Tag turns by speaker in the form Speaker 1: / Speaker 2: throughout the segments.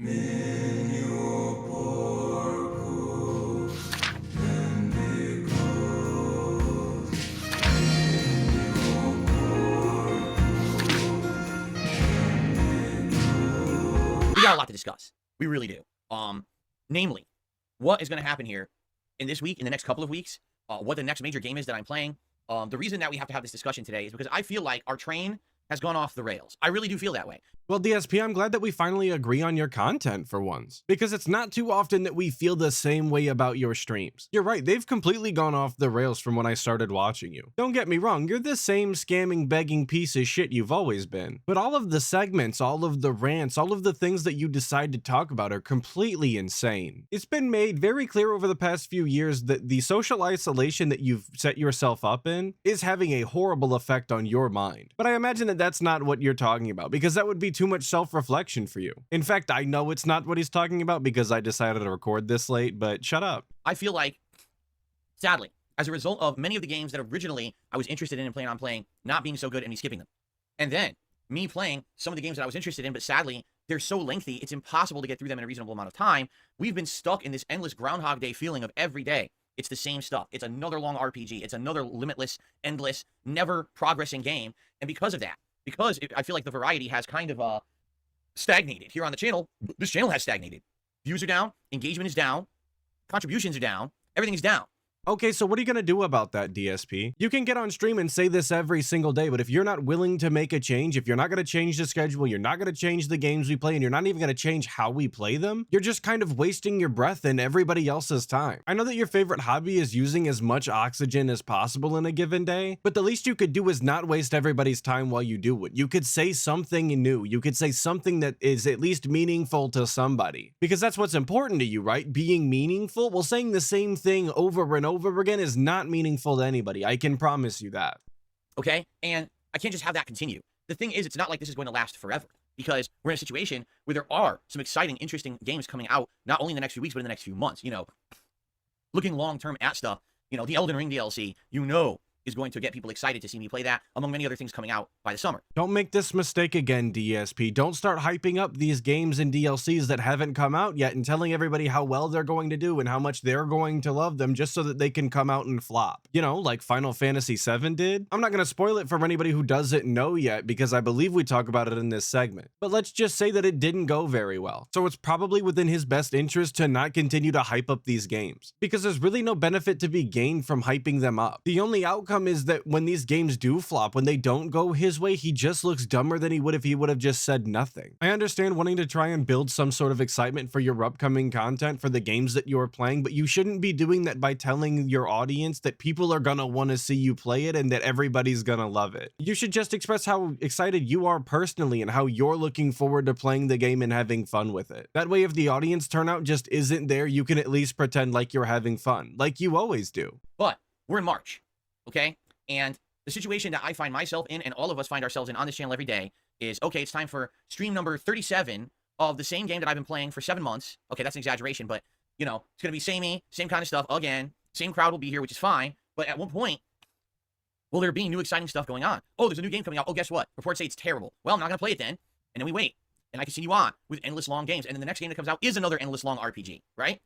Speaker 1: We got a lot to discuss. We really do. Namely, what is going to happen here in this week, in the next couple of weeks, what the next major game is that I'm playing. The reason that we have to have this discussion today is because I feel like our train has gone off the rails. I really do feel that way.
Speaker 2: Well, DSP, I'm glad that we finally agree on your content for once, because it's not too often that we feel the same way about your streams. You're right, they've completely gone off the rails from when I started watching you. Don't get me wrong, you're the same scamming, begging piece of shit you've always been. But all of the segments, all of the rants, all of the things that you decide to talk about are completely insane. It's been made very clear over the past few years that the social isolation that you've set yourself up in is having a horrible effect on your mind. But I imagine that that's not what you're talking about, because that would be too much self-reflection for you. In fact, I know it's not what he's talking about because I decided to record this late, but shut up.
Speaker 1: I feel like, sadly, as a result of many of the games that originally I was interested in and planning on playing not being so good and me skipping them, and then me playing some of the games that I was interested in, but sadly, they're so lengthy, it's impossible to get through them in a reasonable amount of time, we've been stuck in this endless Groundhog Day feeling of every day. It's the same stuff. It's another long RPG. It's another limitless, endless, never progressing game. And because of that, because I feel like the variety has kind of stagnated here on the channel. This channel has stagnated. Views are down, engagement is down, contributions are down, everything is down.
Speaker 2: Okay, so what are you gonna do about that, DSP? You can get on stream and say this every single day, but if you're not willing to make a change, if you're not gonna change the schedule, you're not gonna change the games we play, and you're not even gonna change how we play them, you're just kind of wasting your breath and everybody else's time. I know that your favorite hobby is using as much oxygen as possible in a given day, but the least you could do is not waste everybody's time while you do it. You could say something new. You could say something that is at least meaningful to somebody, because that's what's important to you, right? Being meaningful. Well, saying the same thing over and over again is not meaningful to anybody. I can promise you that.
Speaker 1: Okay? And I can't just have that continue. The thing is, it's not like this is going to last forever, because we're in a situation where there are some exciting, interesting games coming out, not only in the next few weeks, but in the next few months. You know, looking long-term at stuff, you know, the Elden Ring DLC, you know, is going to get people excited to see me play that, among many other things coming out by the summer.
Speaker 2: Don't make this mistake again, DSP. Don't start hyping up these games and DLCs that haven't come out yet and telling everybody how well they're going to do and how much they're going to love them just so that they can come out and flop. You know, like Final Fantasy VII did. I'm not going to spoil it for anybody who doesn't know yet because I believe we talk about it in this segment. But let's just say that it didn't go very well. So it's probably within his best interest to not continue to hype up these games, because there's really no benefit to be gained from hyping them up. The only outcome is that when these games do flop, when they don't go his way, he just looks dumber than he would if he would have just said nothing. I understand wanting to try and build some sort of excitement for your upcoming content for the games that you're playing, but you shouldn't be doing that by telling your audience that people are gonna want to see you play it and that everybody's gonna love it. You should just express how excited you are personally and how you're looking forward to playing the game and having fun with it. That way, if the audience turnout just isn't there, you can at least pretend like you're having fun, like you always do.
Speaker 1: But we're in March, okay? And the situation that I find myself in, and all of us find ourselves in on this channel every day, is, okay, it's time for stream number 37 of the same game that I've been playing for 7 months. Okay, that's an exaggeration, but, you know, it's going to be samey, same kind of stuff again. Same crowd will be here, which is fine. But at one point, will there be new exciting stuff going on? Oh, there's a new game coming out. Oh, guess what? Reports say it's terrible. Well, I'm not going to play it then. And then we wait. And I continue on with endless long games. And then the next game that comes out is another endless long RPG, right?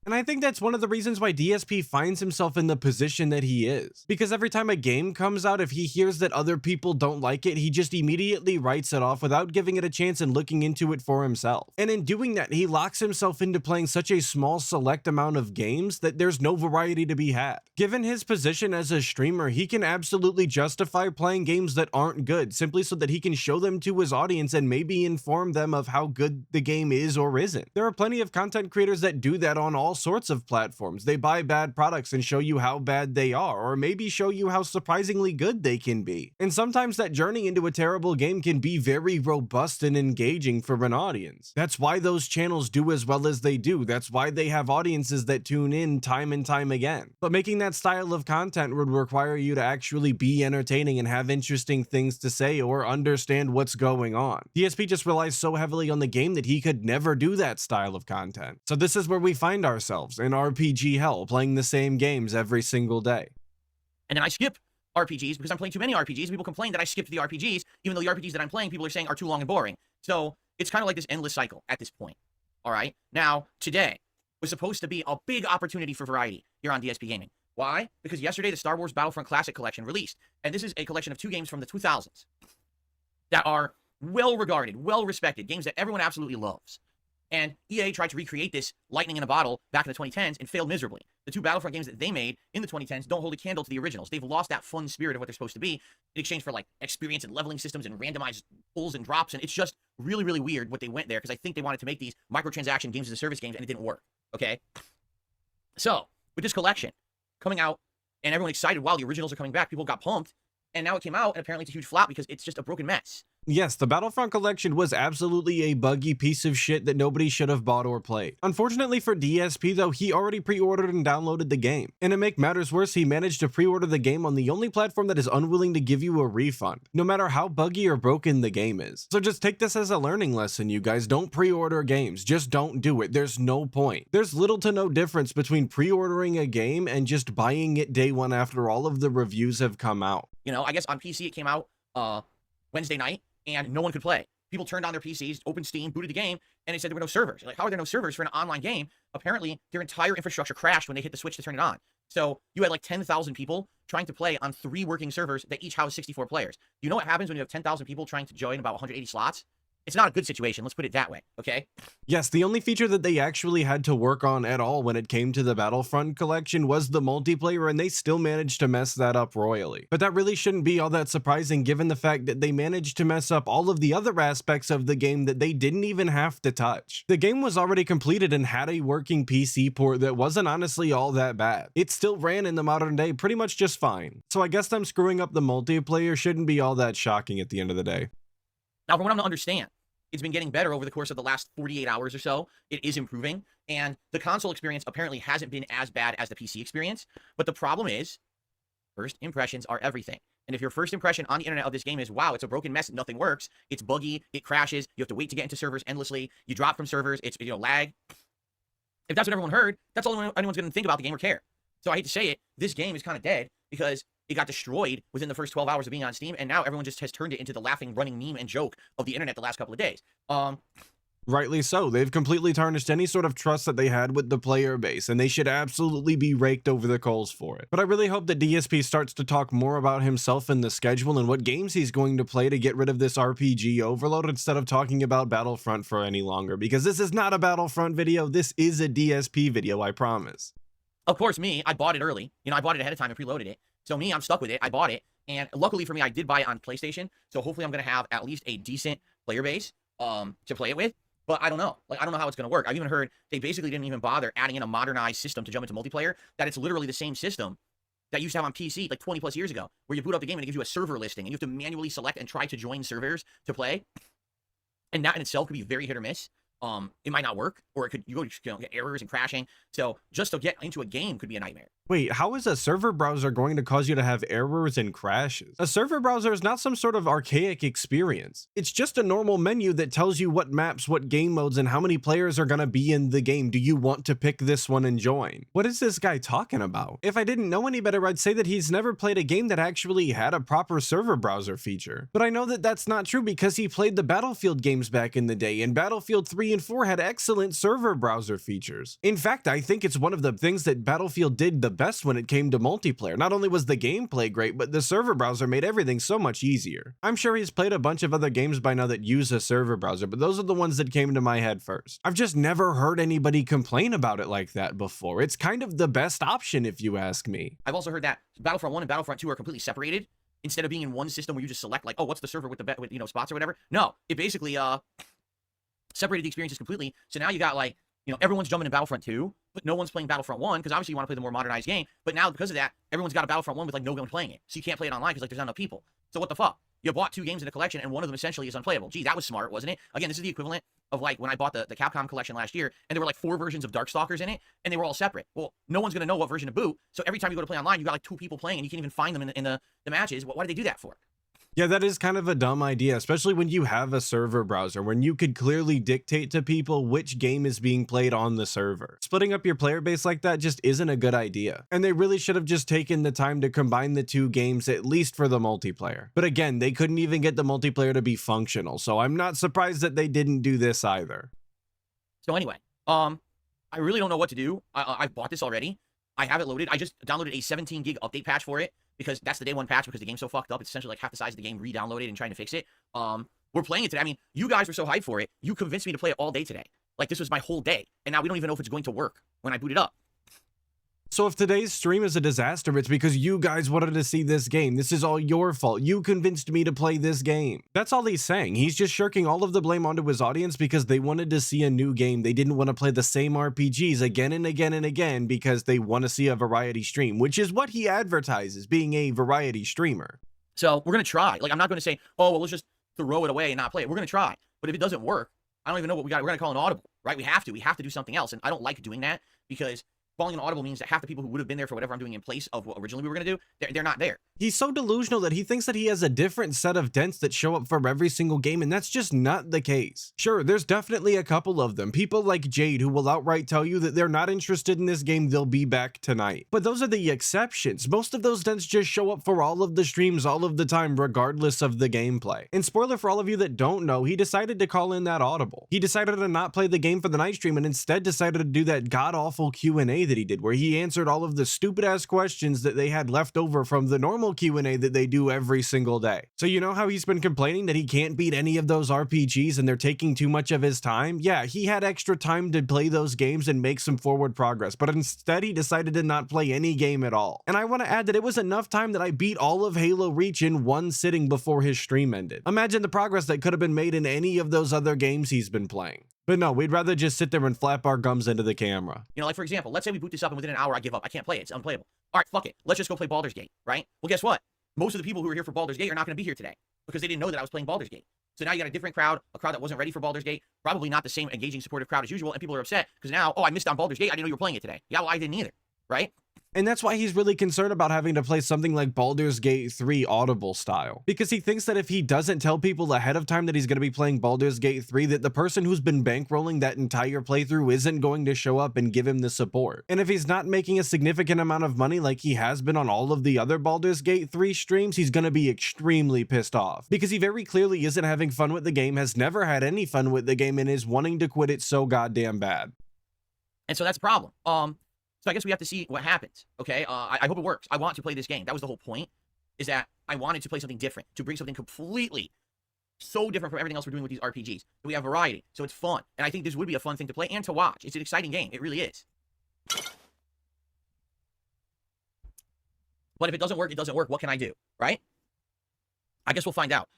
Speaker 2: And I think that's one of the reasons why DSP finds himself in the position that he is. Because every time a game comes out, if he hears that other people don't like it, he just immediately writes it off without giving it a chance and looking into it for himself. And in doing that, he locks himself into playing such a small select amount of games that there's no variety to be had. Given his position as a streamer, he can absolutely justify playing games that aren't good, simply so that he can show them to his audience and maybe inform them of how good the game is or isn't. There are plenty of content creators that do that on all sorts of platforms. They buy bad products and show you how bad they are, or maybe show you how surprisingly good they can be. And sometimes that journey into a terrible game can be very robust and engaging for an audience. That's why those channels do as well as they do. That's why they have audiences that tune in time and time again. But making that style of content would require you to actually be entertaining and have interesting things to say or understand what's going on. DSP just relies so heavily on the game that he could never do that style of content. So this is where we find ourselves, in RPG hell, playing the same games every single day.
Speaker 1: And then I skip RPGs because I'm playing too many RPGs. People complain that I skipped the RPGs, even though the RPGs that I'm playing, people are saying are too long and boring. So it's kind of like this endless cycle at this point. All right. Now, today was supposed to be a big opportunity for variety here on DSP Gaming. Why? Because yesterday the Star Wars Battlefront Classic Collection released, and this is a collection of 2 games from the 2000s that are well regarded, well respected, games that everyone absolutely loves. And EA tried to recreate this lightning in a bottle back in the 2010s and failed miserably. The 2 Battlefront games that they made in the 2010s don't hold a candle to the originals. They've lost that fun spirit of what they're supposed to be in exchange for like experience and leveling systems and randomized pulls and drops. And it's just really, really weird what they went there, because I think they wanted to make these microtransaction games as a service games and it didn't work. Okay? So, with this collection coming out and everyone excited while the originals are coming back, people got pumped. And now it came out and apparently it's a huge flop because it's just a broken mess.
Speaker 2: Yes, the Battlefront collection was absolutely a buggy piece of shit that nobody should have bought or played. Unfortunately for DSP though, he already pre-ordered and downloaded the game. And to make matters worse, he managed to pre-order the game on the only platform that is unwilling to give you a refund, no matter how buggy or broken the game is. So just take this as a learning lesson, you guys. Don't pre-order games. Just don't do it. There's no point. There's little to no difference between pre-ordering a game and just buying it day one after all of the reviews have come out.
Speaker 1: You know, I guess on PC it came out Wednesday night, and no one could play. People turned on their PCs, opened Steam, booted the game, and they said there were no servers. Like, how are there no servers for an online game? Apparently, their entire infrastructure crashed when they hit the switch to turn it on. So you had like 10,000 people trying to play on 3 working servers that each house 64 players. Do you know what happens when you have 10,000 people trying to join about 180 slots? It's not a good situation, let's put it that way, okay?
Speaker 2: Yes, the only feature that they actually had to work on at all when it came to the Battlefront collection was the multiplayer, and they still managed to mess that up royally. But that really shouldn't be all that surprising given the fact that they managed to mess up all of the other aspects of the game that they didn't even have to touch. The game was already completed and had a working PC port that wasn't honestly all that bad. It still ran in the modern day pretty much just fine. So I guess them screwing up the multiplayer shouldn't be all that shocking at the end of the day.
Speaker 1: Now, from what I'm to understand, it's been getting better over the course of the last 48 hours or so. It is improving, and the console experience apparently hasn't been as bad as the PC experience. But the problem is, first impressions are everything. And if your first impression on the internet of this game is, wow, it's a broken mess, nothing works, it's buggy, it crashes, you have to wait to get into servers endlessly, you drop from servers, it's, lag. If that's what everyone heard, that's all anyone's going to think about the game or care. So I hate to say it, this game is kind of dead because it got destroyed within the first 12 hours of being on Steam, and now everyone just has turned it into the laughing, running meme and joke of the internet the last couple of days.
Speaker 2: Rightly so. They've completely tarnished any sort of trust that they had with the player base, and they should absolutely be raked over the coals for it. But I really hope that DSP starts to talk more about himself and the schedule and what games he's going to play to get rid of this RPG overload instead of talking about Battlefront for any longer, because this is not a Battlefront video, this is a DSP video, I promise.
Speaker 1: Of course, I bought it early. I bought it ahead of time and preloaded it. So I'm stuck with it. I bought it, and luckily for me, I did buy it on PlayStation. So hopefully I'm going to have at least a decent player base to play it with. But I don't know. I don't know how it's going to work. I've even heard they basically didn't even bother adding in a modernized system to jump into multiplayer, that it's literally the same system that you used to have on PC like 20 plus years ago, where you boot up the game and it gives you a server listing, and you have to manually select and try to join servers to play. And that in itself could be very hit or miss. It might not work, or it could get errors and crashing. So just to get into a game could be a nightmare.
Speaker 2: Wait, how is a server browser going to cause you to have errors and crashes? A server browser is not some sort of archaic experience. It's just a normal menu that tells you what maps, what game modes, and how many players are gonna be in the game. Do you want to pick this one and join? What is this guy talking about? If I didn't know any better, I'd say that he's never played a game that actually had a proper server browser feature. But I know that that's not true because he played the Battlefield games back in the day, and Battlefield 3 and 4 had excellent server browser features. In fact, I think it's one of the things that Battlefield did the best when it came to multiplayer. Not only was the gameplay great, but the server browser made everything so much easier. I'm sure he's played a bunch of other games by now that use a server browser, but those are the ones that came to my head first. I've just never heard anybody complain about it like that before. It's kind of the best option if you ask me.
Speaker 1: I've also heard that Battlefront 1 and Battlefront 2 are completely separated. Instead of being in one system where you just select like, oh, what's the server with the spots or whatever. No, it basically separated the experiences completely. So now you got like, everyone's jumping in Battlefront 2, but no one's playing Battlefront 1 because obviously you want to play the more modernized game. But now because of that, everyone's got a Battlefront 1 with like no one playing it. So you can't play it online because like there's not enough people. So what the fuck? You bought 2 games in the collection and one of them essentially is unplayable. Gee, that was smart, wasn't it? Again, this is the equivalent of like when I bought the Capcom collection last year and there were like 4 versions of Darkstalkers in it and they were all separate. Well, no one's going to know what version to boot. So every time you go to play online, you got like 2 people playing and you can't even find them in the matches. Why did they do that for?
Speaker 2: Yeah, that is kind of a dumb idea, especially when you have a server browser, when you could clearly dictate to people which game is being played on the server. Splitting up your player base like that just isn't a good idea. And they really should have just taken the time to combine the 2 games, at least for the multiplayer. But again, they couldn't even get the multiplayer to be functional, so I'm not surprised that they didn't do this either.
Speaker 1: So anyway, I really don't know what to do. I bought this already. I have it loaded. I just downloaded a 17 gig update patch for it because that's the day one patch because the game's so fucked up. It's essentially like half the size of the game re-downloaded and trying to fix it. We're playing it today. I mean, you guys were so hyped for it. You convinced me to play it all day today. Like, this was my whole day. And now we don't even know if it's going to work when I boot it up.
Speaker 2: So if today's stream is a disaster, it's because you guys wanted to see this game. This is all your fault. You convinced me to play this game. That's all he's saying. He's just shirking all of the blame onto his audience because they wanted to see a new game. They didn't want to play the same RPGs again and again and again because they want to see a variety stream, which is what he advertises, being a variety streamer.
Speaker 1: So we're going to try. Like, I'm not going to say, oh, well, let's just throw it away and not play it. We're going to try. But if it doesn't work, I don't even know what we got. We're going to call an audible, right? We have to do something else. And I don't like doing that because calling an audible means that half the people who would have been there for whatever I'm doing in place of what originally we were going to do, they're not there.
Speaker 2: He's so delusional that he thinks that he has a different set of dents that show up for every single game, and that's just not the case. Sure, there's definitely a couple of them. People like Jade who will outright tell you that they're not interested in this game, they'll be back tonight. But those are the exceptions. Most of those dents just show up for all of the streams all of the time, regardless of the gameplay. And spoiler for all of you that don't know, he decided to call in that audible. He decided to not play the game for the night stream and instead decided to do that god-awful Q&A that he did, where he answered all of the stupid-ass questions that they had left over from the normal Q&A that they do every single day. So you know how he's been complaining that he can't beat any of those RPGs and they're taking too much of his time? Yeah, he had extra time to play those games and make some forward progress, but instead he decided to not play any game at all. And I want to add that it was enough time that I beat all of Halo Reach in one sitting before his stream ended. Imagine the progress that could have been made in any of those other games he's been playing. But no, we'd rather just sit there and flap our gums into the camera.
Speaker 1: You know, like, for example, let's say we boot this up and within an hour I give up. I can't play it. It's unplayable. All right, fuck it. Let's just go play Baldur's Gate, right? Well, guess what? Most of the people who are here for Baldur's Gate are not going to be here today because they didn't know that I was playing Baldur's Gate. So now you got a different crowd, a crowd that wasn't ready for Baldur's Gate, probably not the same engaging, supportive crowd as usual, and people are upset because now, oh, I missed on Baldur's Gate. I didn't know you were playing it today. Yeah, well, I didn't either, right?
Speaker 2: And that's why he's really concerned about having to play something like Baldur's Gate 3 Audible style. Because he thinks that if he doesn't tell people ahead of time that he's going to be playing Baldur's Gate 3, that the person who's been bankrolling that entire playthrough isn't going to show up and give him the support. And if he's not making a significant amount of money like he has been on all of the other Baldur's Gate 3 streams, he's going to be extremely pissed off. Because he very clearly isn't having fun with the game, has never had any fun with the game, and is wanting to quit it so goddamn bad.
Speaker 1: And so that's a problem. So I guess we have to see what happens, okay? I hope it works. I want to play this game. That was the whole point, is that I wanted to play something different, to bring something completely so different from everything else we're doing with these RPGs. We have variety, so it's fun. And I think this would be a fun thing to play and to watch. It's an exciting game. It really is. But if it doesn't work, it doesn't work. What can I do, right? I guess we'll find out.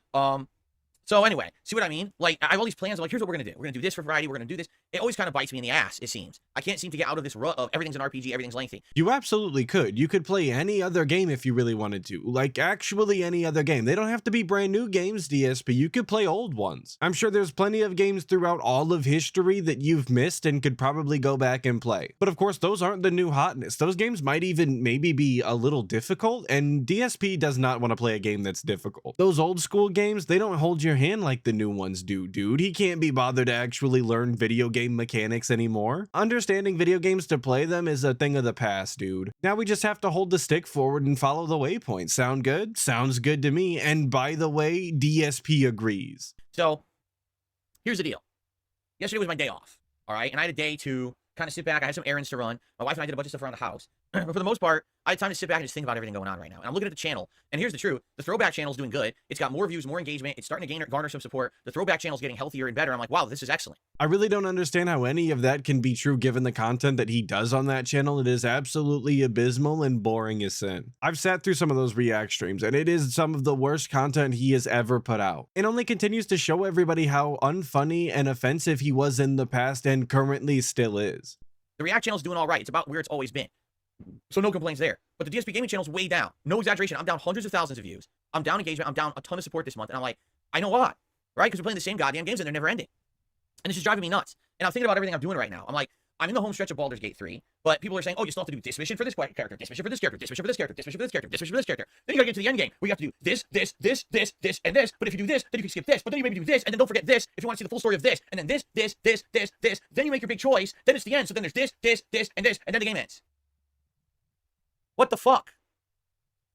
Speaker 1: So anyway, see what I mean? Like, I have all these plans. I'm like, here's what we're going to do. We're going to do this for variety. We're going to do this. It always kind of bites me in the ass, it seems. I can't seem to get out of this rut of everything's an RPG, everything's lengthy.
Speaker 2: You absolutely could. You could play any other game if you really wanted to. Like, actually any other game. They don't have to be brand new games, DSP. You could play old ones. I'm sure there's plenty of games throughout all of history that you've missed and could probably go back and play. But of course, those aren't the new hotness. Those games might even maybe be a little difficult, and DSP does not want to play a game that's difficult. Those old school games, they don't hold your hand like the new ones do, dude. He can't be bothered to actually learn video game mechanics anymore. Understanding video games to play them is a thing of the past, dude. Now we just have to hold the stick forward and follow the waypoint. Sound good? Sounds good to me. And by the way, DSP agrees.
Speaker 1: So here's the deal. Yesterday was my day off, all right? And I had a day to kind of sit back. I had some errands to run. My wife and I did a bunch of stuff around the house. But for the most part, I had time to sit back and just think about everything going on right now. And I'm looking at the channel, and here's the truth. The throwback channel is doing good. It's got more views, more engagement. It's starting to garner some support. The throwback channel is getting healthier and better. I'm like, wow, this is excellent.
Speaker 2: I really don't understand how any of that can be true given the content that he does on that channel. It is absolutely abysmal and boring as sin. I've sat through some of those react streams, and it is some of the worst content he has ever put out. It only continues to show everybody how unfunny and offensive he was in the past and currently still is.
Speaker 1: The React channel is doing all right. It's about where it's always been. So no complaints there. But the DSP Gaming channel is way down. No exaggeration. I'm down hundreds of thousands of views. I'm down engagement. I'm down a ton of support this month. And I'm like, I know why. Right? Because we're playing the same goddamn games and they're never ending. And this is driving me nuts. And I'm thinking about everything I'm doing right now. I'm like, I'm in the home stretch of Baldur's Gate 3, but people are saying, oh, you still have to do this mission for this character, this mission for this character, this mission for this character, this mission for this character, this mission for this character. Then you gotta get to the end game where you have to do this, and this. But if you do this, then you can skip this. But then you maybe do this, and then don't forget this if you want to see the full story of this. And then this. Then you make your big choice. Then it's the end. So then there's this, and this, and then the game ends. What the fuck?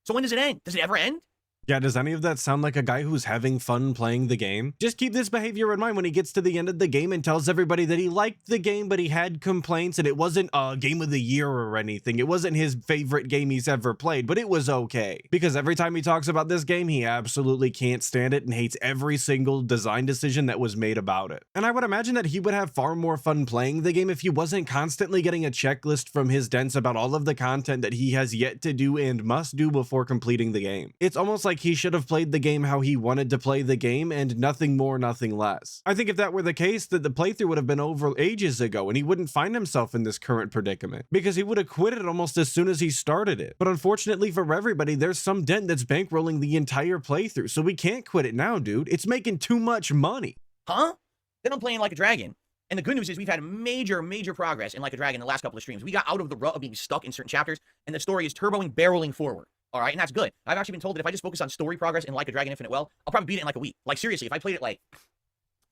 Speaker 1: So when does it end? Does it ever end?
Speaker 2: Yeah, does any of that sound like a guy who's having fun playing the game? Just keep this behavior in mind when he gets to the end of the game and tells everybody that he liked the game, but he had complaints and it wasn't a game of the year or anything. It wasn't his favorite game he's ever played, but it was okay. Because every time he talks about this game, he absolutely can't stand it and hates every single design decision that was made about it. And I would imagine that he would have far more fun playing the game if he wasn't constantly getting a checklist from his dents about all of the content that he has yet to do and must do before completing the game. It's almost like he should have played the game how he wanted to play the game and nothing more, nothing less. I think if that were the case, that the playthrough would have been over ages ago and he wouldn't find himself in this current predicament because he would have quit it almost as soon as he started it. But unfortunately for everybody, there's some dent that's bankrolling the entire playthrough, so we can't quit it now, dude. It's making too much money.
Speaker 1: Huh? Then I'm playing Like a Dragon. And the good news is we've had major progress in Like a Dragon in the last couple of streams. We got out of the rut of being stuck in certain chapters, and the story is turboing, barreling forward. All right, and that's good. I've actually been told that if I just focus on story progress in Like a Dragon Infinite Well, I'll probably beat it in like a week. Like, seriously, if I played it like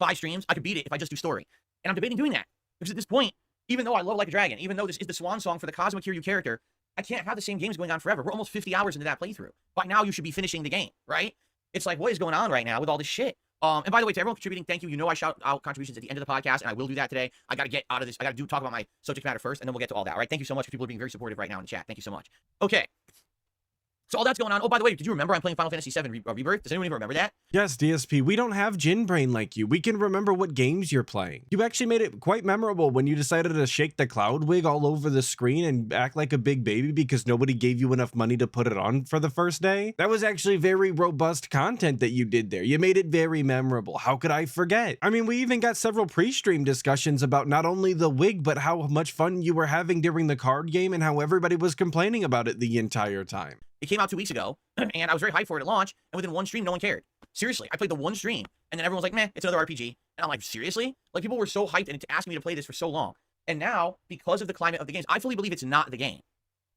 Speaker 1: 5 streams, I could beat it if I just do story. And I'm debating doing that. Because at this point, even though I love Like a Dragon, even though this is the swan song for the Cosmic Kiryu character, I can't have the same games going on forever. We're almost 50 hours into that playthrough. By now, you should be finishing the game, right? It's like, what is going on right now with all this shit? And by the way, to everyone contributing, thank you. You know I shout out contributions at the end of the podcast, and I will do that today. I got to get out of this. I got to talk about my subject matter first, and then we'll get to all that, all right? Thank you so much. People are being very supportive right now in the chat. Thank you so much. Okay. So all that's going on. Oh, by the way, did you remember I'm playing Final Fantasy VII Rebirth? Does anyone even remember that?
Speaker 2: Yes, DSP, we don't have Jin Brain like you. We can remember what games you're playing. You actually made it quite memorable when you decided to shake the cloud wig all over the screen and act like a big baby because nobody gave you enough money to put it on for the first day. That was actually very robust content that you did there. You made it very memorable. How could I forget? I mean, we even got several pre-stream discussions about not only the wig, but how much fun you were having during the card game and how everybody was complaining about it the entire time.
Speaker 1: It came out 2 weeks ago, and I was very hyped for it at launch, and within one stream, no one cared. Seriously, I played the one stream, and then everyone was like, meh, it's another RPG. And I'm like, seriously? Like, people were so hyped and asking me to play this for so long. And now, because of the climate of the games, I fully believe it's not the game.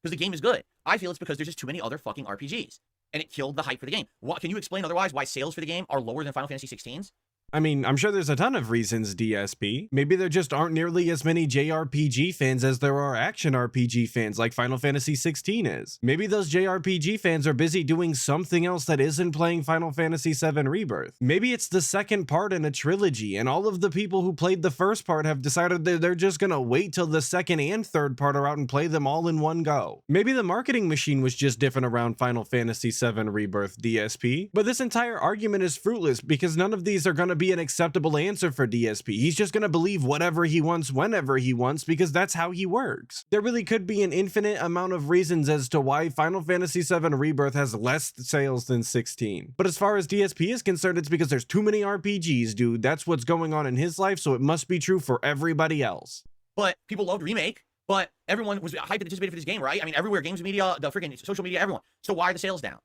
Speaker 1: Because the game is good. I feel it's because there's just too many other fucking RPGs. And it killed the hype for the game. What, can you explain otherwise why sales for the game are lower than Final Fantasy 16's?
Speaker 2: I mean, I'm sure there's a ton of reasons, DSP. Maybe there just aren't nearly as many JRPG fans as there are action RPG fans like Final Fantasy 16 is. Maybe those JRPG fans are busy doing something else that isn't playing Final Fantasy VII Rebirth. Maybe it's the second part in a trilogy, and all of the people who played the first part have decided that they're just gonna wait till the second and third part are out and play them all in one go. Maybe the marketing machine was just different around Final Fantasy VII Rebirth, DSP. But this entire argument is fruitless because none of these are gonna be an acceptable answer for DSP. He's just gonna believe whatever he wants whenever he wants because that's how he works. There really could be an infinite amount of reasons as to why Final Fantasy VII Rebirth has less sales than 16. But as far as DSP is concerned, it's because there's too many RPGs, dude. That's what's going on in his life, so it must be true for everybody else.
Speaker 1: But people loved Remake, but everyone was hyped and anticipated for this game, right? I mean, everywhere, games media, the freaking social media, everyone. So why are the sales down?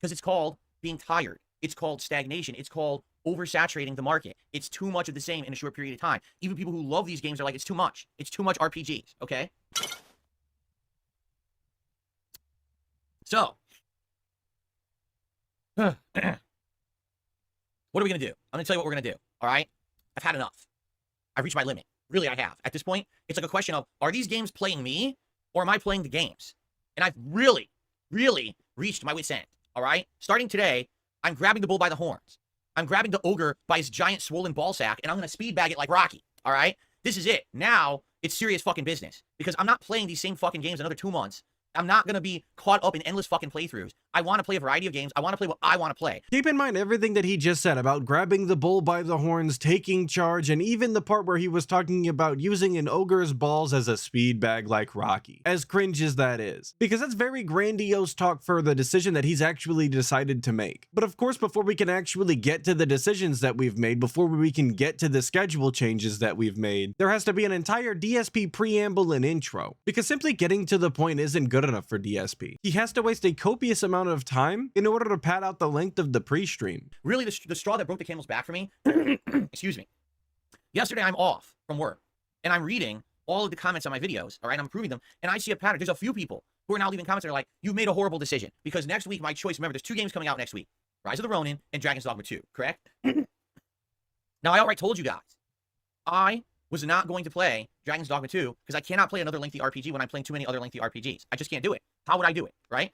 Speaker 1: Because it's called being tired. It's called stagnation. It's called oversaturating the market. It's too much of the same in a short period of time. Even people who love these games are like, it's too much. It's too much RPGs, okay? So, what are we going to do? I'm going to tell you what we're going to do, all right? I've had enough. I've reached my limit. Really, I have. At this point, it's like a question of, are these games playing me, or am I playing the games? And I've really reached my wit's end, all right? Starting today, I'm grabbing the bull by the horns. I'm grabbing the ogre by his giant swollen ball sack, and I'm going to speed bag it like Rocky, all right? This is it. Now, it's serious fucking business, because I'm not playing these same fucking games another 2 months. I'm not going to be caught up in endless fucking playthroughs. I want to play a variety of games. I want to play what I want to play.
Speaker 2: Keep in mind everything that he just said about grabbing the bull by the horns, taking charge, and even the part where he was talking about using an ogre's balls as a speed bag like Rocky. As cringe as that is. Because that's very grandiose talk for the decision that he's actually decided to make. But of course, before we can actually get to the decisions that we've made, before we can get to the schedule changes that we've made, there has to be an entire DSP preamble and intro. Because simply getting to the point isn't good enough for DSP. He has to waste a copious amount of time in order to pad out the length of the pre-stream.
Speaker 1: Really, the straw that broke the camel's back for me, excuse me. Yesterday, I'm off from work, and I'm reading all of the comments on my videos, all right? I'm improving them, and I see a pattern. There's a few people who are now leaving comments that are like, you made a horrible decision, because next week, my choice, remember, there's 2 games coming out next week, Rise of the Ronin and Dragon's Dogma 2, correct? Now, I outright told you guys, I was not going to play Dragon's Dogma 2 because I cannot play another lengthy RPG when I'm playing too many other lengthy RPGs. I just can't do it. How would I do it, right?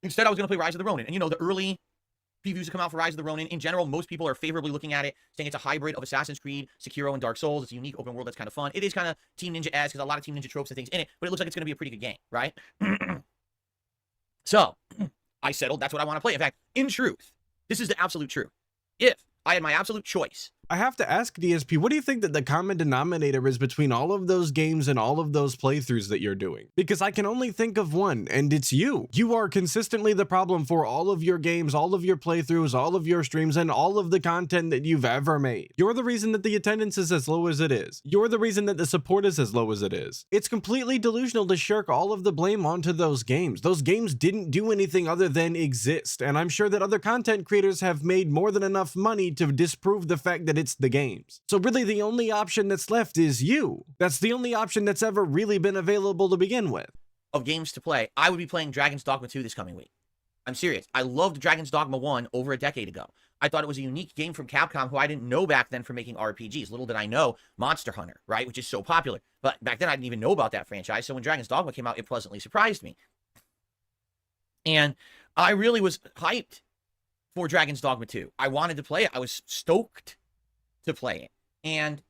Speaker 1: Instead, I was going to play Rise of the Ronin. And, you know, the early previews that come out for Rise of the Ronin, in general, most people are favorably looking at it, saying it's a hybrid of Assassin's Creed, Sekiro, and Dark Souls. It's a unique open world that's kind of fun. It is kind of Team Ninja-esque, because a lot of Team Ninja tropes and things in it, but it looks like it's going to be a pretty good game, right? So, I settled that's what I want to play. In fact, in truth, this is the absolute truth. If I had my absolute choice,
Speaker 2: I have to ask DSP, what do you think that the common denominator is between all of those games and all of those playthroughs that you're doing? Because I can only think of one, and it's you. You are consistently the problem for all of your games, all of your playthroughs, all of your streams, and all of the content that you've ever made. You're the reason that the attendance is as low as it is. You're the reason that the support is as low as it is. It's completely delusional to shirk all of the blame onto those games. Those games didn't do anything other than exist, and I'm sure that other content creators have made more than enough money to disprove the fact that it's the games. So really the only option that's left is you. That's the only option that's ever really been available to begin with.
Speaker 1: Of games to play, I would be playing Dragon's Dogma 2 this coming week. I'm serious. I loved Dragon's Dogma 1 over a decade ago. I thought it was a unique game from Capcom, who I didn't know back then for making RPGs. Little did I know Monster Hunter, right, which is so popular. But back then I didn't even know about that franchise, so when Dragon's Dogma came out, it pleasantly surprised me. And I really was hyped for Dragon's Dogma 2. I wanted to play it. I was stoked to play it. And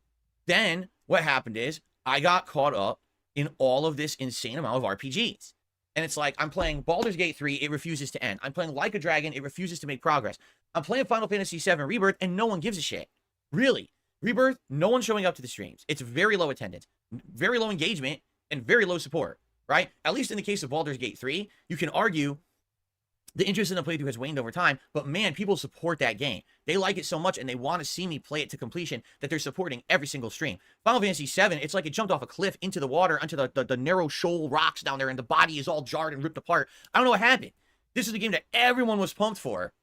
Speaker 1: then what happened is I got caught up in all of this insane amount of RPGs. And it's like, I'm playing Baldur's Gate 3, it refuses to end. I'm playing Like a Dragon, it refuses to make progress. I'm playing Final Fantasy VII Rebirth, and no one gives a shit. Really. Rebirth, no one's showing up to the streams. It's very low attendance, very low engagement, and very low support, right? At least in the case of Baldur's Gate 3, you can argue the interest in the playthrough has waned over time, but man, people support that game. They like it so much, and they want to see me play it to completion that they're supporting every single stream. Final Fantasy VII, it's like it jumped off a cliff into the water, onto the narrow shoal rocks down there, and the body is all jarred and ripped apart. I don't know what happened. This is a game that everyone was pumped for,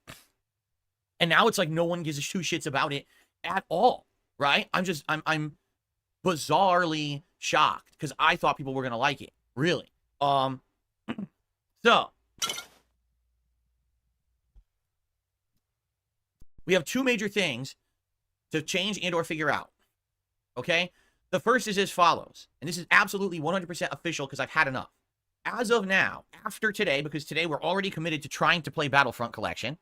Speaker 1: and now it's like no one gives two shits about it at all, right? I'm bizarrely shocked, because I thought people were going to like it, really. So we have two major things to change and or figure out, okay? The first is as follows, and this is absolutely 100% official because I've had enough. As of now, after today, because today we're already committed to trying to play Battlefront Collection,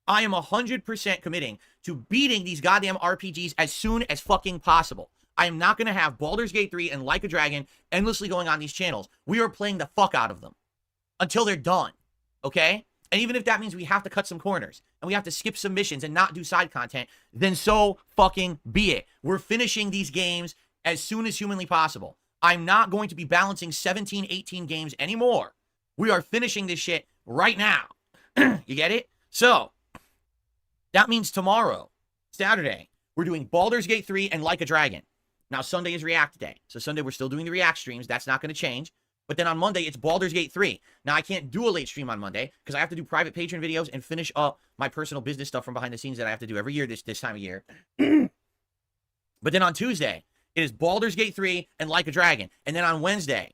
Speaker 1: I am 100% committing to beating these goddamn RPGs as soon as fucking possible. I am not going to have Baldur's Gate 3 and Like a Dragon endlessly going on these channels. We are playing the fuck out of them until they're done, okay? And even if that means we have to cut some corners and we have to skip some missions and not do side content, then so fucking be it. We're finishing these games as soon as humanly possible. I'm not going to be balancing 17, 18 games anymore. We are finishing this shit right now. You get it? So, that means tomorrow, Saturday, we're doing Baldur's Gate 3 and Like a Dragon. Now, Sunday is React Day. So Sunday, we're still doing the React streams. That's not going to change. But then on Monday, it's Baldur's Gate 3. Now, I can't do a late stream on Monday because I have to do private patron videos and finish up my personal business stuff from behind the scenes that I have to do every year this time of year. But then on Tuesday, it is Baldur's Gate 3 and Like a Dragon. And then on Wednesday,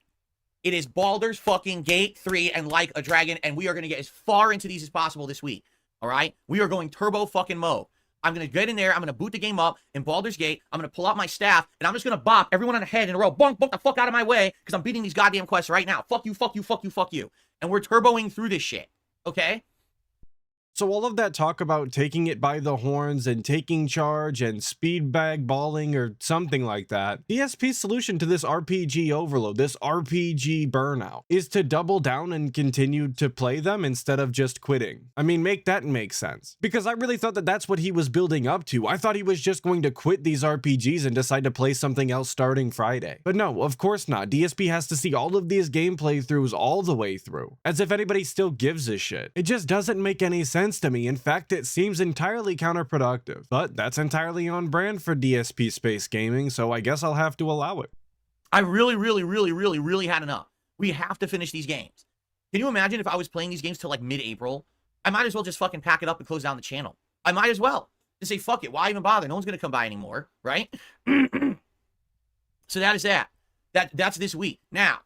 Speaker 1: it is Baldur's fucking Gate 3 and Like a Dragon. And we are going to get as far into these as possible this week. All right? We are going turbo fucking mode. I'm going to get in there. I'm going to boot the game up in Baldur's Gate. I'm going to pull out my staff, and I'm just going to bop everyone on the head in a row. Bonk, bonk the fuck out of my way, because I'm beating these goddamn quests right now. Fuck you, fuck you, fuck you, fuck you. And we're turboing through this shit, okay?
Speaker 2: So all of that talk about taking it by the horns and taking charge and speed bag balling or something like that, DSP's solution to this RPG overload, this RPG burnout, is to double down and continue to play them instead of just quitting. I mean, make that make sense. Because I really thought that that's what he was building up to. I thought he was just going to quit these RPGs and decide to play something else starting Friday. But no, of course not. DSP has to see all of these gameplay throughs all the way through, as if anybody still gives a shit. It just doesn't make any sense to me. In fact, it seems entirely counterproductive, but that's entirely on brand for DSP Space Gaming, so I guess I'll have to allow it.
Speaker 1: I really had enough. We have to finish these games. Can you imagine if I was playing these games till like mid-April? I might as well just fucking pack it up and close down the channel. I might as well. Just say, fuck it. Why even bother? No one's going to come by anymore, right? So that is that. That's this week. Now,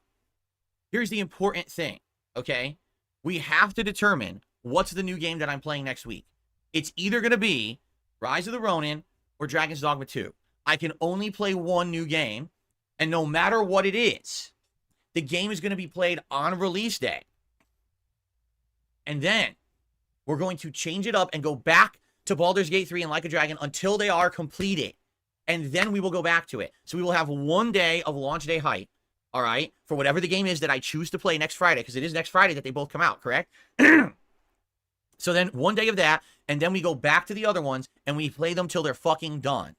Speaker 1: here's the important thing, okay? We have to determine what's the new game that I'm playing next week. It's either going to be Rise of the Ronin or Dragon's Dogma 2. I can only play one new game, and no matter what it is, the game is going to be played on release day. And then we're going to change it up and go back to Baldur's Gate 3 and Like a Dragon until they are completed. And then we will go back to it. So we will have 1 day of launch day hype, all right, for whatever the game is that I choose to play next Friday, because it is next Friday that they both come out, correct? So then 1 day of that, and then we go back to the other ones, and we play them till they're fucking done.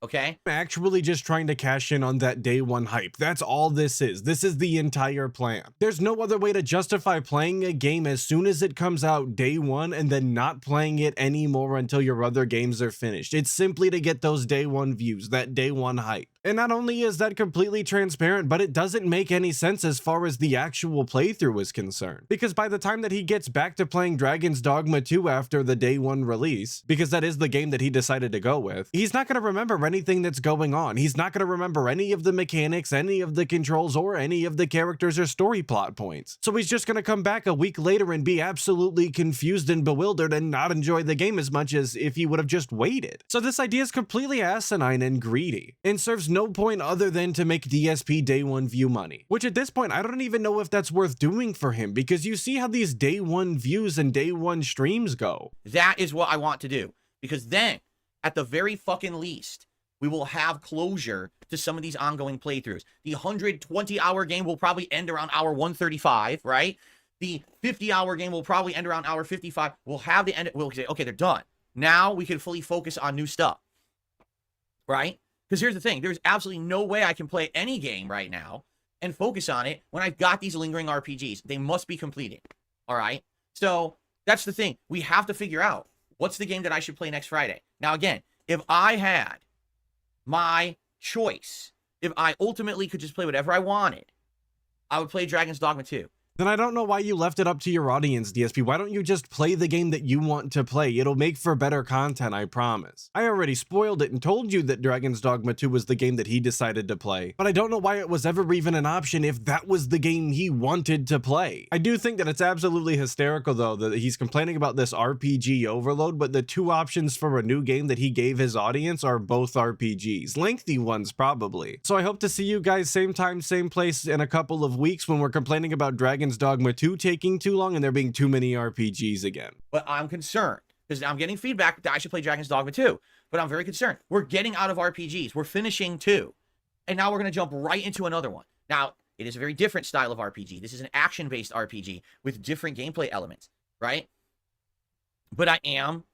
Speaker 1: Okay?
Speaker 2: I'm actually just trying to cash in on that day one hype. That's all this is. This is the entire plan. There's no other way to justify playing a game as soon as it comes out day one and then not playing it anymore until your other games are finished. It's simply to get those day one views, that day one hype. And not only is that completely transparent, but it doesn't make any sense as far as the actual playthrough is concerned. Because by the time that he gets back to playing Dragon's Dogma 2 after the day one release, because that is the game that he decided to go with, he's not going to remember anything that's going on. He's not going to remember any of the mechanics, any of the controls, or any of the characters or story plot points. So he's just going to come back a week later and be absolutely confused and bewildered and not enjoy the game as much as if he would have just waited. So this idea is completely asinine and greedy, and serves no point other than to make DSP day one view money. Which at this point, I don't even know if that's worth doing for him, because you see how these day one views and day one streams go.
Speaker 1: That is what I want to do. Because then, at the very fucking least, we will have closure to some of these ongoing playthroughs. The 120-hour game will probably end around hour 135, right? The 50-hour game will probably end around hour 55. We'll have the end. We'll say, okay, they're done. Now we can fully focus on new stuff, right? Because here's the thing. There's absolutely no way I can play any game right now and focus on it when I've got these lingering RPGs. They must be completed, all right? So that's the thing. We have to figure out what's the game that I should play next Friday. Now, again, if I had my choice, if I ultimately could just play whatever I wanted, I would play Dragon's Dogma 2.
Speaker 2: Then I don't know why you left it up to your audience, DSP. Why don't you just play the game that you want to play? It'll make for better content, I promise. I already spoiled it and told you that Dragon's Dogma 2 was the game that he decided to play, but I don't know why it was ever even an option if that was the game he wanted to play. I do think that it's absolutely hysterical, though, that he's complaining about this RPG overload, but the 2 options for a new game that he gave his audience are both RPGs. Lengthy ones, probably. So I hope to see you guys same time, same place in a couple of weeks when we're complaining about Dragon's Dogma 2 taking too long and there being too many RPGs again.
Speaker 1: But I'm concerned because I'm getting feedback that I should play Dragon's Dogma 2, but I'm very concerned. We're getting out of RPGs. We're finishing 2, and now we're going to jump right into another one. Now, it is a very different style of RPG. This is an action-based RPG with different gameplay elements, right? But I am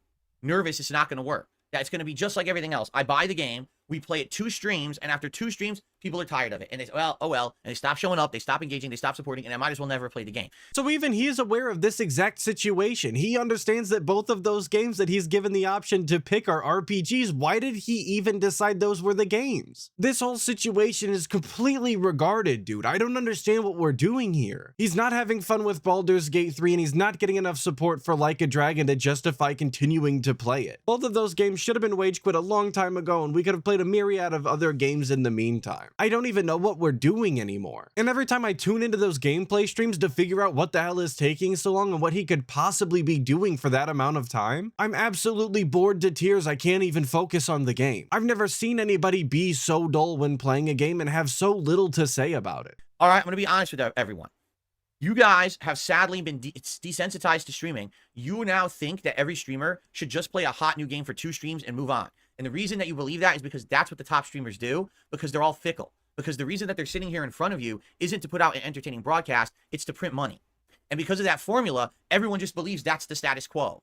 Speaker 1: nervous it's not going to work. That it's going to be just like everything else. I buy the game, we play it 2 streams, and after 2 streams, people are tired of it. And they say, well, oh well, and they stop showing up, they stop engaging, they stop supporting, and I might as well never play the game.
Speaker 2: So even he is aware of this exact situation. He understands that both of those games that he's given the option to pick are RPGs. Why did he even decide those were the games? This whole situation is completely regarded, dude. I don't understand what we're doing here. He's not having fun with Baldur's Gate 3, and he's not getting enough support for Like a Dragon to justify continuing to play it. Both of those games should have been rage quit a long time ago, and we could have played a myriad of other games in the meantime. I don't even know what we're doing anymore. And every time I tune into those gameplay streams to figure out what the hell is taking so long and what he could possibly be doing for that amount of time, I'm absolutely bored to tears. I can't even focus on the game. I've never seen anybody be so dull when playing a game and have so little to say about it.
Speaker 1: All right, I'm going to be honest with everyone. You guys have sadly been desensitized to streaming. You now think that every streamer should just play a hot new game for 2 streams and move on. And the reason that you believe that is because that's what the top streamers do, because they're all fickle. Because the reason that they're sitting here in front of you isn't to put out an entertaining broadcast, it's to print money. And because of that formula, everyone just believes that's the status quo.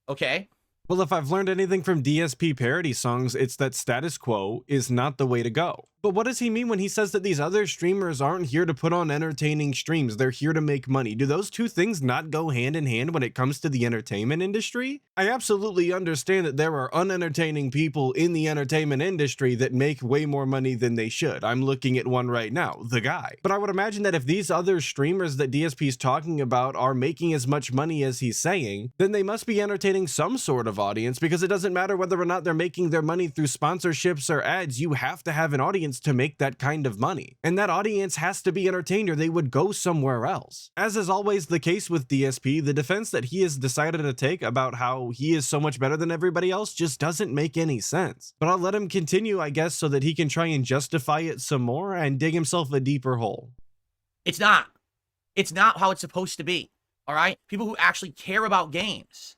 Speaker 1: Okay?
Speaker 2: Well, if I've learned anything from DSP parody songs, it's that status quo is not the way to go. But what does he mean when he says that these other streamers aren't here to put on entertaining streams? They're here to make money. Do those 2 things not go hand in hand when it comes to the entertainment industry? I absolutely understand that there are unentertaining people in the entertainment industry that make way more money than they should. I'm looking at one right now, the guy. But I would imagine that if these other streamers that DSP is talking about are making as much money as he's saying, then they must be entertaining some sort of audience, because it doesn't matter whether or not they're making their money through sponsorships or ads. You have to have an audience to make that kind of money, and that audience has to be entertained or they would go somewhere else. As is always the case with DSP, the defense that he has decided to take about how he is so much better than everybody else just doesn't make any sense. But I'll let him continue, I guess, so that he can try and justify it some more and dig himself a deeper hole.
Speaker 1: It's not. It's not how it's supposed to be. All right? People who actually care about games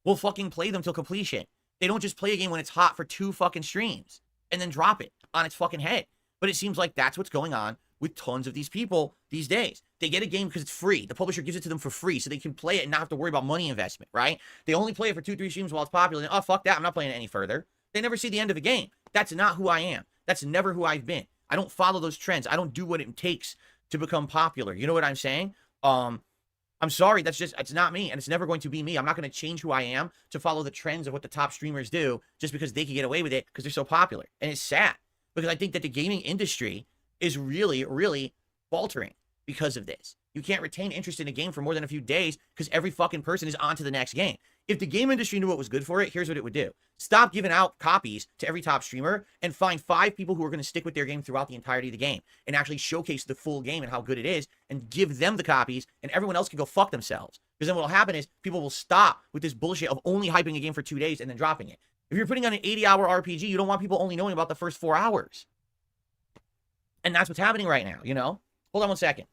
Speaker 1: will fucking play them till completion. They don't just play a game when it's hot for 2 fucking streams and then drop it on its fucking head. But it seems like that's what's going on with tons of these people these days. They get a game because it's free. The publisher gives it to them for free so they can play it and not have to worry about money investment, right? They only play it for 2-3 streams while it's popular. And, oh, fuck that. I'm not playing it any further. They never see the end of a game. That's not who I am. That's never who I've been. I don't follow those trends. I don't do what it takes to become popular. You know what I'm saying? I'm sorry, it's not me, and it's never going to be me. I'm not going to change who I am to follow the trends of what the top streamers do just because they can get away with it because they're so popular. And it's sad because I think that the gaming industry is really, really faltering because of this. You can't retain interest in a game for more than a few days because every fucking person is on to the next game. If the game industry knew what was good for it, here's what it would do. Stop giving out copies to every top streamer and find 5 people who are going to stick with their game throughout the entirety of the game and actually showcase the full game and how good it is and give them the copies and everyone else can go fuck themselves. Because then what will happen is people will stop with this bullshit of only hyping a game for 2 days and then dropping it. If you're putting on an 80-hour RPG, you don't want people only knowing about the first 4 hours. And that's what's happening right now, you know? Hold on one second.